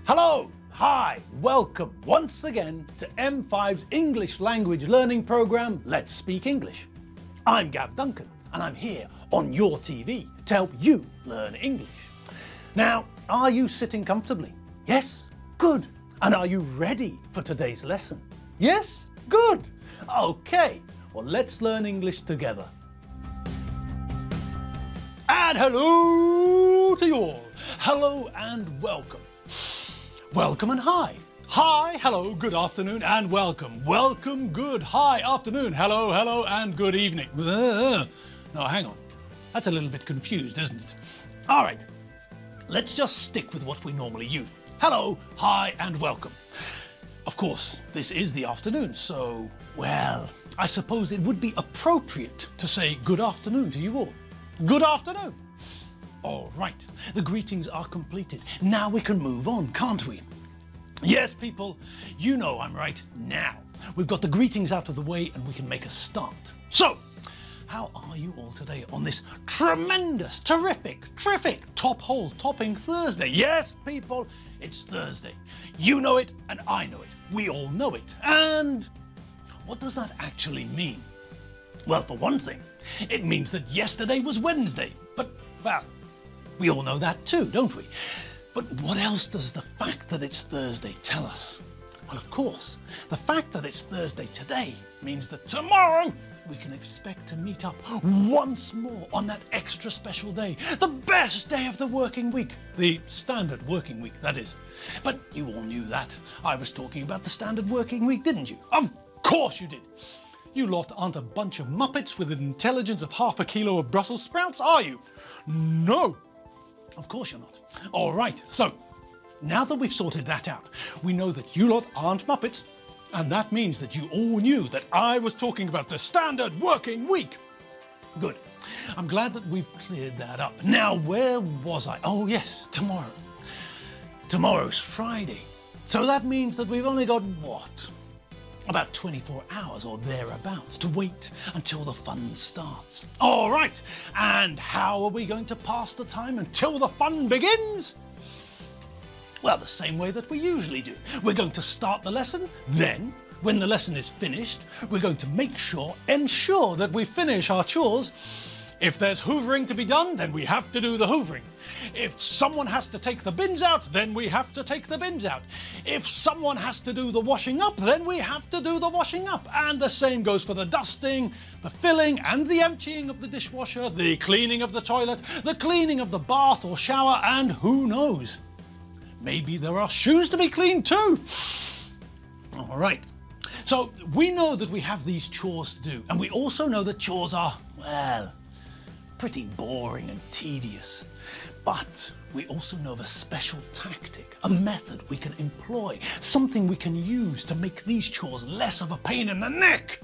Hello, hi, welcome once again to M5's English language learning program, Let's Speak English. I'm Gav Duncan and I'm here on your TV to help you learn English. Now, are you sitting comfortably? Yes? Good. And are you ready for today's lesson? Yes? Good. Okay, well let's learn English together. And hello to you all. Hello and welcome. Welcome and hi. Hi, hello, good afternoon and welcome. Welcome, good, hi, afternoon, hello, hello and good evening. No, hang on. That's a little bit confused, isn't it? All right, let's just stick with what we normally use. Hello, hi and welcome. Of course, this is the afternoon, so, well, I suppose it would be appropriate to say good afternoon to you all. Good afternoon. All right, the greetings are completed. Now we can move on, can't we? Yes, people, you know I'm right now. We've got the greetings out of the way and we can make a start. So, how are you all today on this tremendous, terrific, top-hole topping Thursday? Yes, people, it's Thursday. You know it and I know it. We all know it. And what does that actually mean? Well, for one thing, it means that yesterday was Wednesday. But, well, we all know that too, don't we? But what else does the fact that it's Thursday tell us? Well, of course, the fact that it's Thursday today means that tomorrow we can expect to meet up once more on that extra special day, the best day of the working week, the standard working week, that is. But you all knew that. I was talking about the standard working week, didn't you? Of course you did. You lot aren't a bunch of muppets with an intelligence of half a kilo of Brussels sprouts, are you? No. Of course you're not. All right, so now that we've sorted that out, we know that you lot aren't muppets, and that means that you all knew that I was talking about the standard working week. Good. I'm glad that we've cleared that up. Now, where was I? Oh yes, tomorrow. Tomorrow's Friday. So that means that we've only got, what? About 24 hours or thereabouts to wait until the fun starts. All right, and how are we going to pass the time until the fun begins? Well, the same way that we usually do. We're going to start the lesson, then, when the lesson is finished, we're going to ensure that we finish our chores. If there's hoovering to be done, then we have to do the hoovering. If someone has to take the bins out, then we have to take the bins out. If someone has to do the washing up, then we have to do the washing up. And the same goes for the dusting, the filling and the emptying of the dishwasher, the cleaning of the toilet, the cleaning of the bath or shower, and who knows? Maybe there are shoes to be cleaned too. All right. So we know that we have these chores to do, and we also know that chores are, well, pretty boring and tedious. But we also know of a special tactic, a method we can employ, something we can use to make these chores less of a pain in the neck.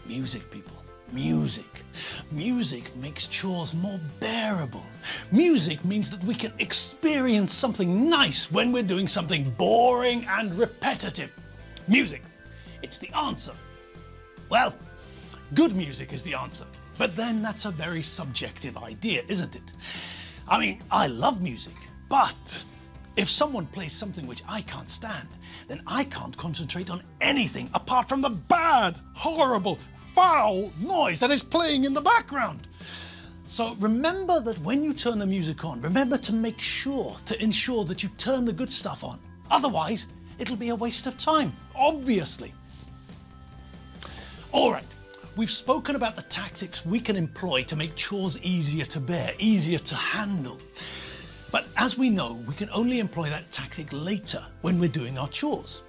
Music, people. Music. Music makes chores more bearable. Music means that we can experience something nice when we're doing something boring and repetitive. Music. It's the answer. Well, good music is the answer. But then that's a very subjective idea, isn't it? I mean, I love music, but if someone plays something which I can't stand, then I can't concentrate on anything apart from the bad, horrible, foul noise that is playing in the background. So remember that when you turn the music on, remember to ensure that you turn the good stuff on. Otherwise, it'll be a waste of time, obviously. All right. We've spoken about the tactics we can employ to make chores easier to bear, easier to handle. But as we know, we can only employ that tactic later when we're doing our chores.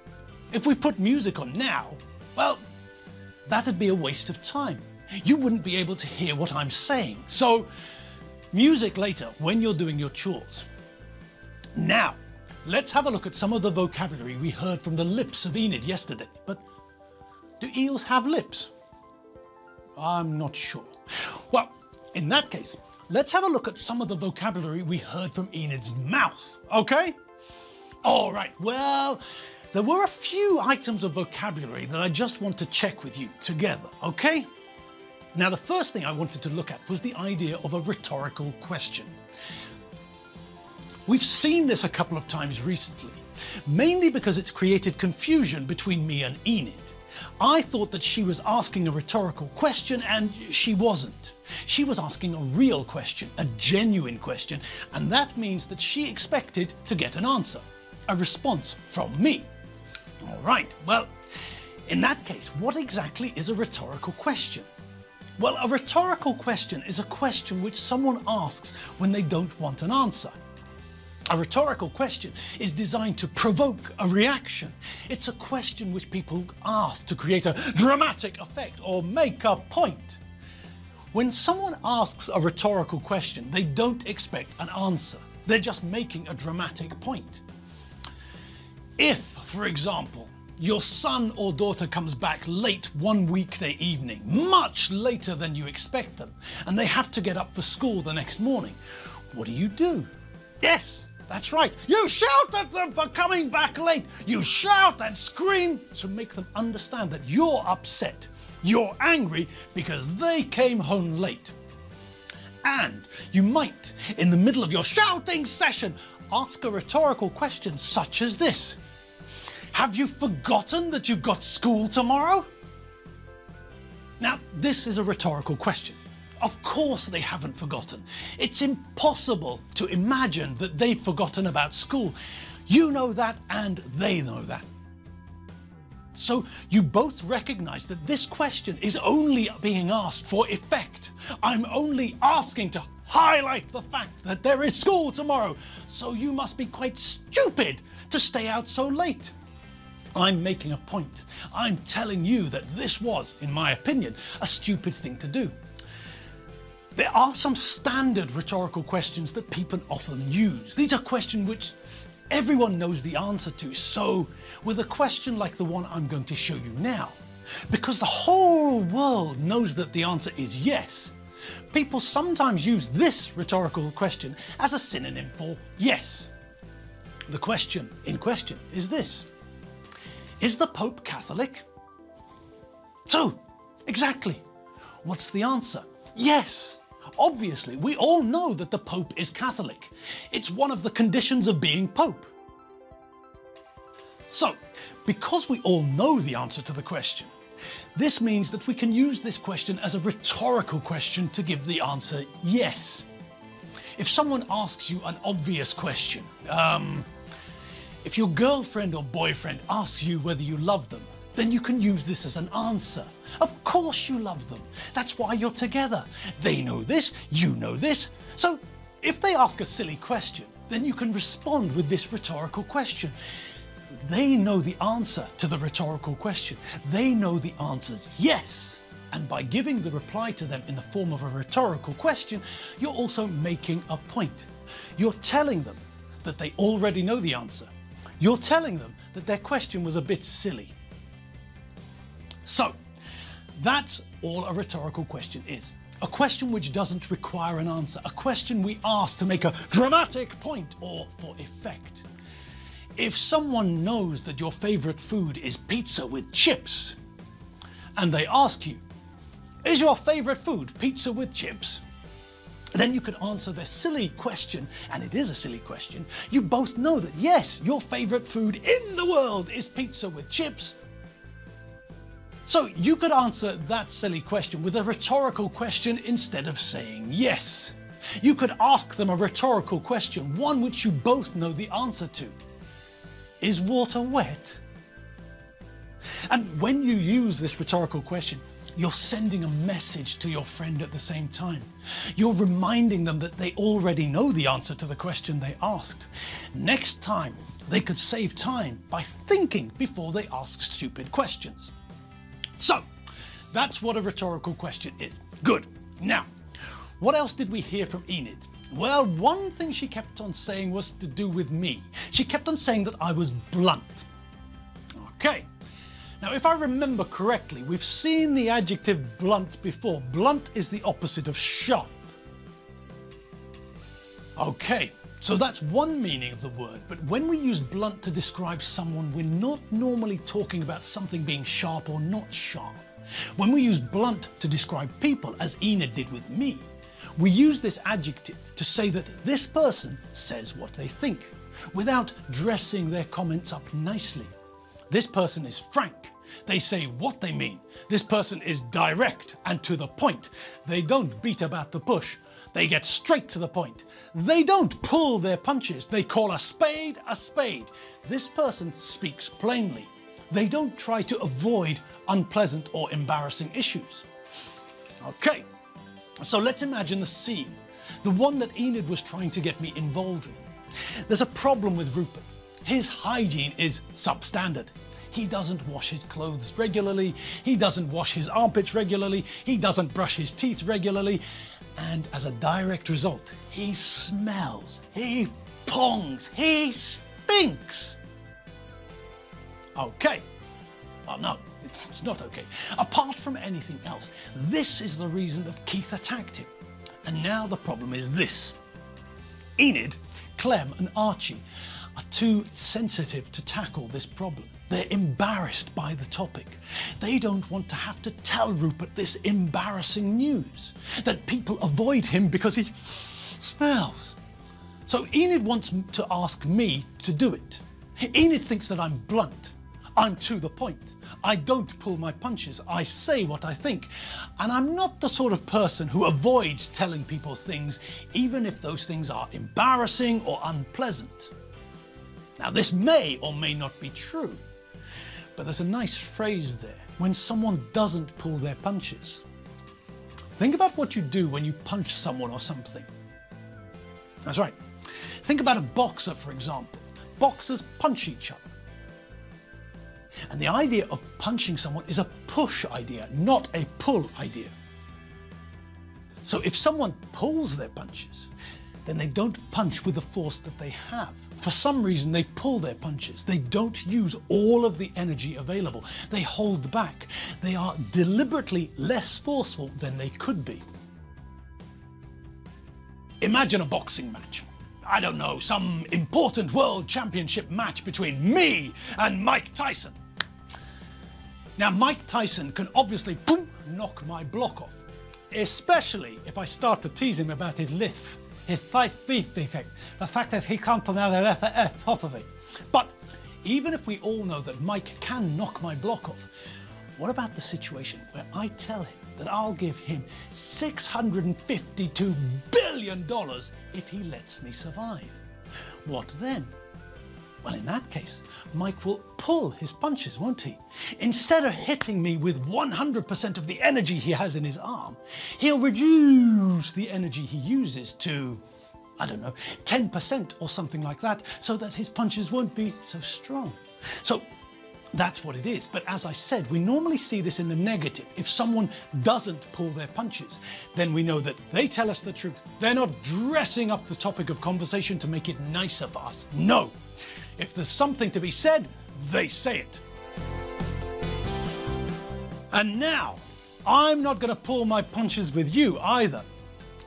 If we put music on now, well, that'd be a waste of time. You wouldn't be able to hear what I'm saying. So, music later when you're doing your chores. Now, let's have a look at some of the vocabulary we heard from the lips of Enid yesterday. But do eels have lips? I'm not sure. Well, in that case, let's have a look at some of the vocabulary we heard from Enid's mouth, okay? All right, well, there were a few items of vocabulary that I just want to check with you together, okay? Now, the first thing I wanted to look at was the idea of a rhetorical question. We've seen this a couple of times recently, mainly because it's created confusion between me and Enid. I thought that she was asking a rhetorical question, and she wasn't. She was asking a real question, a genuine question, and that means that she expected to get an answer, a response from me. All right, well, in that case, what exactly is a rhetorical question? Well, a rhetorical question is a question which someone asks when they don't want an answer. A rhetorical question is designed to provoke a reaction. It's a question which people ask to create a dramatic effect or make a point. When someone asks a rhetorical question, they don't expect an answer. They're just making a dramatic point. If, for example, your son or daughter comes back late one weekday evening, much later than you expect them, and they have to get up for school the next morning, what do? Yes, that's right. You shout at them for coming back late. You shout and scream to make them understand that you're upset. You're angry because they came home late. And you might, in the middle of your shouting session, ask a rhetorical question such as this. Have you forgotten that you've got school tomorrow? Now, this is a rhetorical question. Of course they haven't forgotten. It's impossible to imagine that they've forgotten about school. You know that and they know that. So you both recognize that this question is only being asked for effect. I'm only asking to highlight the fact that there is school tomorrow, so you must be quite stupid to stay out so late. I'm making a point. I'm telling you that this was, in my opinion, a stupid thing to do. There are some standard rhetorical questions that people often use. These are questions which everyone knows the answer to. So with a question like the one I'm going to show you now, because the whole world knows that the answer is yes, people sometimes use this rhetorical question as a synonym for yes. The question in question is this. Is the Pope Catholic? So, exactly. What's the answer? Yes. Obviously, we all know that the Pope is Catholic. It's one of the conditions of being Pope. So, because we all know the answer to the question, this means that we can use this question as a rhetorical question to give the answer yes. If someone asks you an obvious question, if your girlfriend or boyfriend asks you whether you love them, then you can use this as an answer. Of course you love them. That's why you're together. They know this, you know this. So if they ask a silly question, then you can respond with this rhetorical question. They know the answer to the rhetorical question. They know the answer's yes. And by giving the reply to them in the form of a rhetorical question, you're also making a point. You're telling them that they already know the answer. You're telling them that their question was a bit silly. So, that's all a rhetorical question is. A question which doesn't require an answer. A question we ask to make a dramatic point or for effect. If someone knows that your favorite food is pizza with chips, and they ask you, is your favorite food pizza with chips? Then you can answer their silly question, and it is a silly question. You both know that yes, your favorite food in the world is pizza with chips. So you could answer that silly question with a rhetorical question instead of saying yes. You could ask them a rhetorical question, one which you both know the answer to. Is water wet? And when you use this rhetorical question, you're sending a message to your friend at the same time. You're reminding them that they already know the answer to the question they asked. Next time, they could save time by thinking before they ask stupid questions. So, that's what a rhetorical question is. Good. Now, what else did we hear from Enid? Well, one thing she kept on saying was to do with me. She kept on saying that I was blunt. Okay. Now, if I remember correctly, we've seen the adjective blunt before. Blunt is the opposite of sharp. Okay, so that's one meaning of the word, but when we use blunt to describe someone, we're not normally talking about something being sharp or not sharp. When we use blunt to describe people, as Enid did with me, We use this adjective to say that this person says what they think, without dressing their comments up nicely. This person is frank. They say what they mean. This person is direct and to the point. They don't beat about the bush. They get straight to the point. They don't pull their punches. They call a spade a spade. This person speaks plainly. They don't try to avoid unpleasant or embarrassing issues. Okay, so let's imagine the scene, the one that Enid was trying to get me involved in. There's a problem with Rupert. His hygiene is substandard. He doesn't wash his clothes regularly, he doesn't wash his armpits regularly, he doesn't brush his teeth regularly, and as a direct result, he smells, he pongs, he stinks. Okay. Well, no, it's not okay. Apart from anything else, this is the reason that Keith attacked him. And now the problem is this. Enid, Clem and Archie are too sensitive to tackle this problem. They're embarrassed by the topic. They don't want to have to tell Rupert this embarrassing news, that people avoid him because he smells. So Enid wants to ask me to do it. Enid thinks that I'm blunt. I'm to the point. I don't pull my punches. I say what I think. And I'm not the sort of person who avoids telling people things, even if those things are embarrassing or unpleasant. Now, this may or may not be true, but there's a nice phrase there. When someone doesn't pull their punches. Think about what you do when you punch someone or something. That's right. Think about a boxer, for example. Boxers punch each other. And the idea of punching someone is a push idea, not a pull idea. So if someone pulls their punches, then they don't punch with the force that they have. For some reason, they pull their punches. They don't use all of the energy available. They hold back. They are deliberately less forceful than they could be. Imagine a boxing match. I don't know, some important world championship match between me and Mike Tyson. Now, Mike Tyson can obviously boom, knock my block off, especially if I start to tease him about his lift, his tight feet defect, the fact that he can't pronounce the letter F properly. But even if we all know that Mike can knock my block off, what about the situation where I tell him that I'll give him $652 billion if he lets me survive? What then? Well, in that case, Mike will pull his punches, won't he? Instead of hitting me with 100% of the energy he has in his arm, he'll reduce the energy he uses to, I don't know, 10% or something like that, so that his punches won't be so strong. So that's what it is. But as I said, we normally see this in the negative. If someone doesn't pull their punches, then we know that they tell us the truth. They're not dressing up the topic of conversation to make it nicer for us. No. If there's something to be said, they say it. And now, I'm not going to pull my punches with you either.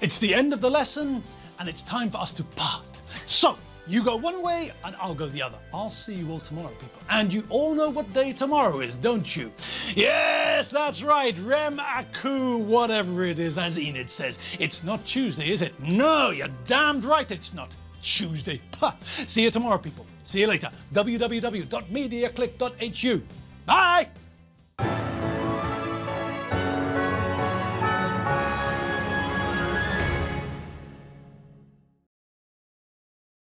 It's the end of the lesson, and it's time for us to part. So, you go one way, and I'll go the other. I'll see you all tomorrow, people. And you all know what day tomorrow is, don't you? Yes, that's right, Rem Aku, whatever it is, as Enid says. It's not Tuesday, is it? No, you're damned right it's not Tuesday. Ha. See you tomorrow, people. See you later. www.mediaclick.hu. Bye!